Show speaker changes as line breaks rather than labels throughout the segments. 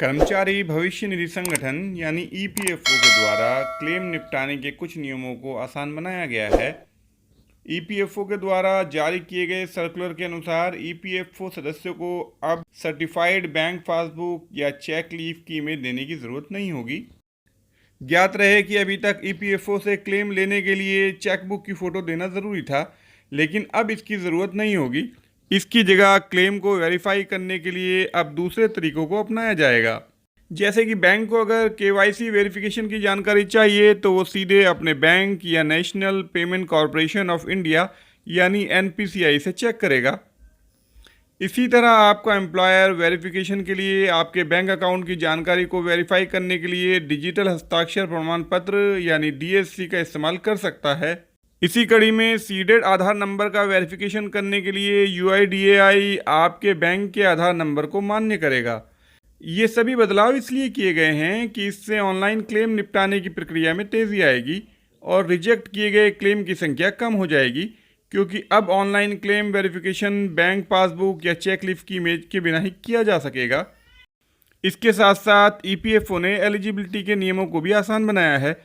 कर्मचारी भविष्य निधि संगठन यानी ईपीएफओ के द्वारा क्लेम निपटाने के कुछ नियमों को आसान बनाया गया है। ईपीएफओ के द्वारा जारी किए गए सर्कुलर के अनुसार ईपीएफओ सदस्यों को अब सर्टिफाइड बैंक पासबुक या चेक लीफ की इमेज देने की ज़रूरत नहीं होगी। ज्ञात रहे कि अभी तक ईपीएफओ से क्लेम लेने के लिए चेकबुक की फ़ोटो देना ज़रूरी था, लेकिन अब इसकी ज़रूरत नहीं होगी। इसकी जगह क्लेम को वेरीफाई करने के लिए अब दूसरे तरीकों को अपनाया जाएगा। जैसे कि बैंक को अगर केवाईसी वेरिफिकेशन की जानकारी चाहिए तो वो सीधे अपने बैंक या national payment corporation of India यानी एनपीसीआई से चेक करेगा। इसी तरह आपका एम्प्लॉयर वेरिफिकेशन के लिए आपके बैंक अकाउंट की जानकारी को वेरीफाई करने के लिए डिजिटल हस्ताक्षर प्रमाण पत्र यानी डीएससी का इस्तेमाल कर सकता है। इसी कड़ी में सीडेड आधार नंबर का वेरिफिकेशन करने के लिए यूआईडीएआई आपके बैंक के आधार नंबर को मान्य करेगा। ये सभी बदलाव इसलिए किए गए हैं कि इससे ऑनलाइन क्लेम निपटाने की प्रक्रिया में तेज़ी आएगी और रिजेक्ट किए गए क्लेम की संख्या कम हो जाएगी, क्योंकि अब online claim verification bank passbook या चेकलिस्ट की इमेज के बिना ही किया जा सकेगा। इसके साथ साथ ईपीएफओ ने एलिजिबिलिटी के नियमों को भी आसान बनाया है।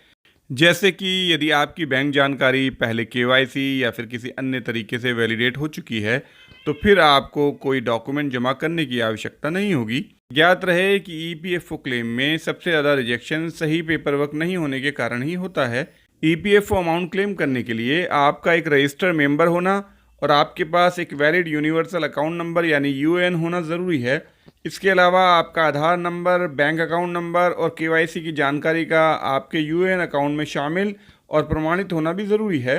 जैसे कि यदि आपकी बैंक जानकारी पहले केवाईसी या फिर किसी अन्य तरीके से वैलिडेट हो चुकी है तो फिर आपको कोई डॉक्यूमेंट जमा करने की आवश्यकता नहीं होगी। ज्ञात रहे कि ईपीएफओ क्लेम में सबसे ज़्यादा रिजेक्शन सही पेपरवर्क नहीं होने के कारण ही होता है। ईपीएफओ अमाउंट क्लेम करने के लिए आपका एक रजिस्टर्ड मेंबर होना और आपके पास एक वैलिड यूनिवर्सल अकाउंट नंबर यानी यूएएन होना ज़रूरी है। इसके अलावा आपका आधार नंबर, बैंक अकाउंट नंबर और केवाईसी की जानकारी का आपके यूएएन अकाउंट में शामिल और प्रमाणित होना भी ज़रूरी है।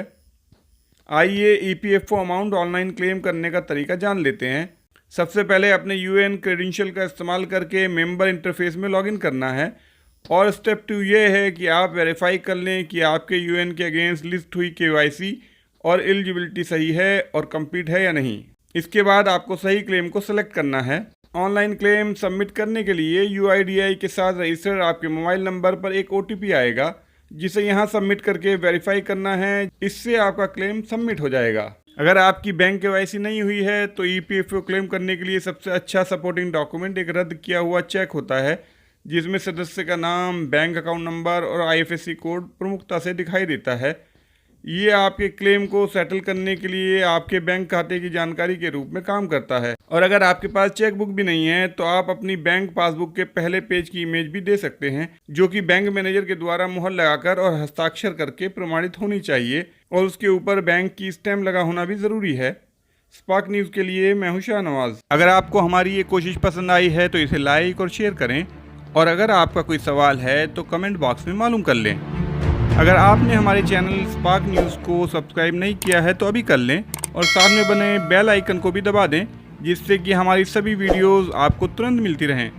आइए ईपीएफओ अमाउंट ऑनलाइन क्लेम करने का तरीका जान लेते हैं। सबसे पहले अपने यूएएन क्रेडेंशियल का इस्तेमाल करके मेंबर इंटरफेस में लॉगिन करना है और स्टेप 2 ये है कि आप वेरीफाई कर लें कि आपके यूएएन के अगेंस्ट लिस्ट हुई केवाईसी और एलिजिबिलिटी सही है और कंप्लीट है या नहीं। इसके बाद आपको सही क्लेम को सेलेक्ट करना है। ऑनलाइन क्लेम सबमिट करने के लिए यूआईडीएआई के साथ रजिस्टर्ड आपके मोबाइल नंबर पर एक ओटीपी आएगा, जिसे यहाँ सबमिट करके वेरीफाई करना है। इससे आपका क्लेम सबमिट हो जाएगा। अगर आपकी बैंक केवाईसी नहीं हुई है तो ईपीएफओ क्लेम करने के लिए सबसे अच्छा सपोर्टिंग डॉक्यूमेंट एक रद्द किया हुआ चेक होता है, जिसमें सदस्य का नाम, बैंक अकाउंट नंबर और आईएफएससी कोड प्रमुखता से दिखाई देता है। ये आपके क्लेम को सेटल करने के लिए आपके बैंक खाते की जानकारी के रूप में काम करता है। और अगर आपके पास चेकबुक भी नहीं है तो आप अपनी बैंक पासबुक के पहले पेज की इमेज भी दे सकते हैं, जो कि बैंक मैनेजर के द्वारा मुहर लगाकर और हस्ताक्षर करके प्रमाणित होनी चाहिए और उसके ऊपर बैंक की स्टैम्प लगा होना भी ज़रूरी है। स्पार्क न्यूज़ के लिए मैं हूं शाहनवाज। अगर आपको हमारी ये कोशिश पसंद आई है तो इसे लाइक और शेयर करें, और अगर आपका कोई सवाल है तो कमेंट बॉक्स में मालूम कर लें। अगर आपने हमारे चैनल स्पार्क न्यूज़ को सब्सक्राइब नहीं किया है तो अभी कर लें और साथ में बने बेल आइकन को भी दबा दें, जिससे कि हमारी सभी वीडियोस आपको तुरंत मिलती रहें।